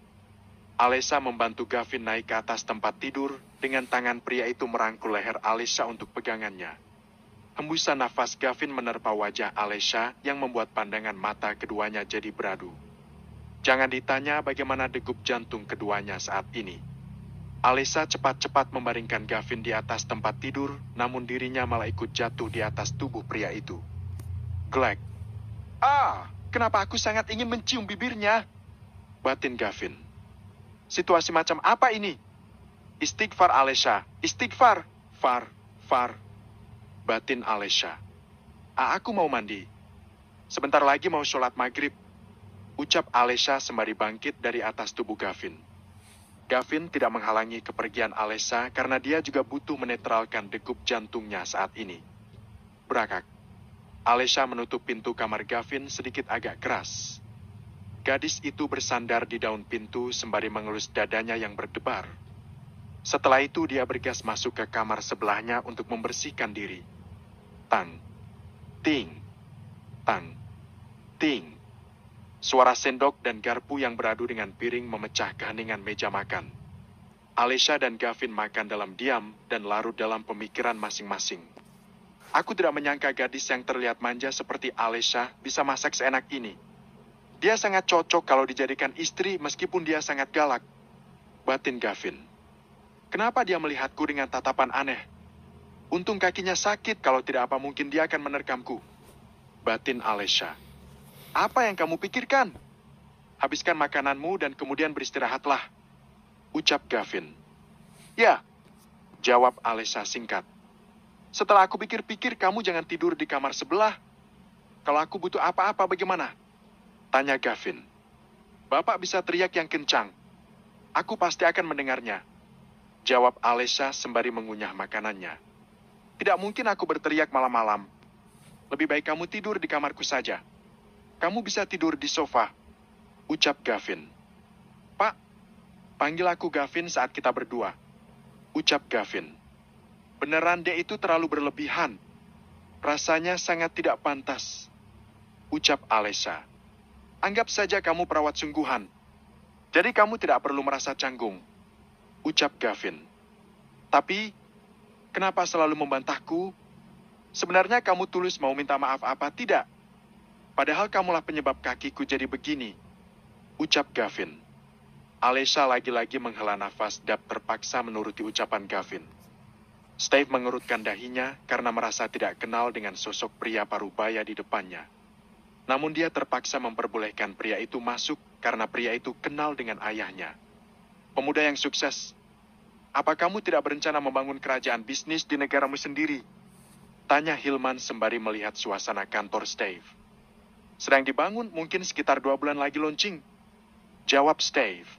[SPEAKER 1] Alesha membantu Gavin naik ke atas tempat tidur dengan tangan pria itu merangkul leher Alesha untuk pegangannya. Hembusan nafas Gavin menerpa wajah Alesha yang membuat pandangan mata keduanya jadi beradu. Jangan ditanya bagaimana degup jantung keduanya saat ini. Alesha cepat-cepat membaringkan Gavin di atas tempat tidur, namun dirinya malah ikut jatuh di atas tubuh pria itu. Glek. Kenapa aku sangat ingin mencium bibirnya? Batin Gavin. Situasi macam apa ini? Istighfar Alesha, istighfar. Far. Batin Alesha. Aku mau mandi. Sebentar lagi mau sholat maghrib. Ucap Alesha sembari bangkit dari atas tubuh Gavin. Gavin tidak menghalangi kepergian Alesha karena dia juga butuh menetralkan degup jantungnya saat ini. Berakak. Alesha menutup pintu kamar Gavin sedikit agak keras. Gadis itu bersandar di daun pintu sembari mengelus dadanya yang berdebar. Setelah itu dia bergegas masuk ke kamar sebelahnya untuk membersihkan diri. Tang, ting, tang, ting. Suara sendok dan garpu yang beradu dengan piring memecah keheningan meja makan. Alesha dan Gavin makan dalam diam dan larut dalam pemikiran masing-masing. Aku tidak menyangka gadis yang terlihat manja seperti Alesha bisa masak seenak ini. Dia sangat cocok kalau dijadikan istri meskipun dia sangat galak. Batin Gavin. Kenapa dia melihatku dengan tatapan aneh? Untung kakinya sakit, kalau tidak apa mungkin dia akan menerkamku. Batin Alesha. Apa yang kamu pikirkan? Habiskan makananmu dan kemudian beristirahatlah. Ucap Gavin. Ya, jawab Alesha singkat. Setelah aku pikir-pikir, kamu jangan tidur di kamar sebelah. Kalau aku butuh apa-apa bagaimana? Tanya Gavin. Bapak bisa teriak yang kencang. Aku pasti akan mendengarnya. Jawab Alesha sembari mengunyah makanannya. Tidak mungkin aku berteriak malam-malam. Lebih baik kamu tidur di kamarku saja. Kamu bisa tidur di sofa. Ucap Gavin. Pak, panggil aku Gavin saat kita berdua. Ucap Gavin. Beneran dia itu terlalu berlebihan. Rasanya sangat tidak pantas. Ucap Alesha. Anggap saja kamu perawat sungguhan. Jadi kamu tidak perlu merasa canggung. Ucap Gavin. Tapi, kenapa selalu membantahku? Sebenarnya kamu tulus mau minta maaf apa tidak? Padahal kamulah penyebab kakiku jadi begini. ucap Gavin. Alesha lagi-lagi menghela nafas dan terpaksa menuruti ucapan Gavin. Steve mengerutkan dahinya karena merasa tidak kenal dengan sosok pria parubaya di depannya. Namun dia terpaksa memperbolehkan pria itu masuk karena pria itu kenal dengan ayahnya. Pemuda yang sukses, apa kamu tidak berencana membangun kerajaan bisnis di negaramu sendiri? Tanya Hilman sembari melihat suasana kantor Steve. Sedang dibangun, mungkin sekitar 2 bulan lagi launching. Jawab Steve.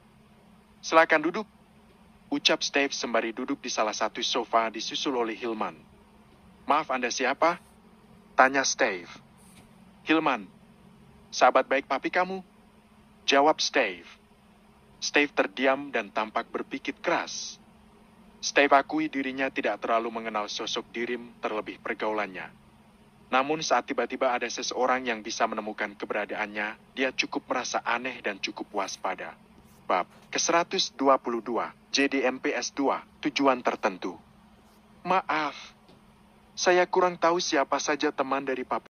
[SPEAKER 1] Silakan duduk. Ucap Steve sembari duduk di salah satu sofa disusul oleh Hilman. Maaf, Anda siapa? Tanya Steve. Hilman. Sahabat baik papi kamu. Jawab Steve. Steve terdiam dan tampak berpikir keras. Steve akui dirinya tidak terlalu mengenal sosok Dirim terlebih pergaulannya. Namun saat tiba-tiba ada seseorang yang bisa menemukan keberadaannya, dia cukup merasa aneh dan cukup waspada. Bab ke-122, JDMP S2, tujuan tertentu. Maaf, saya kurang tahu siapa saja teman dari papi.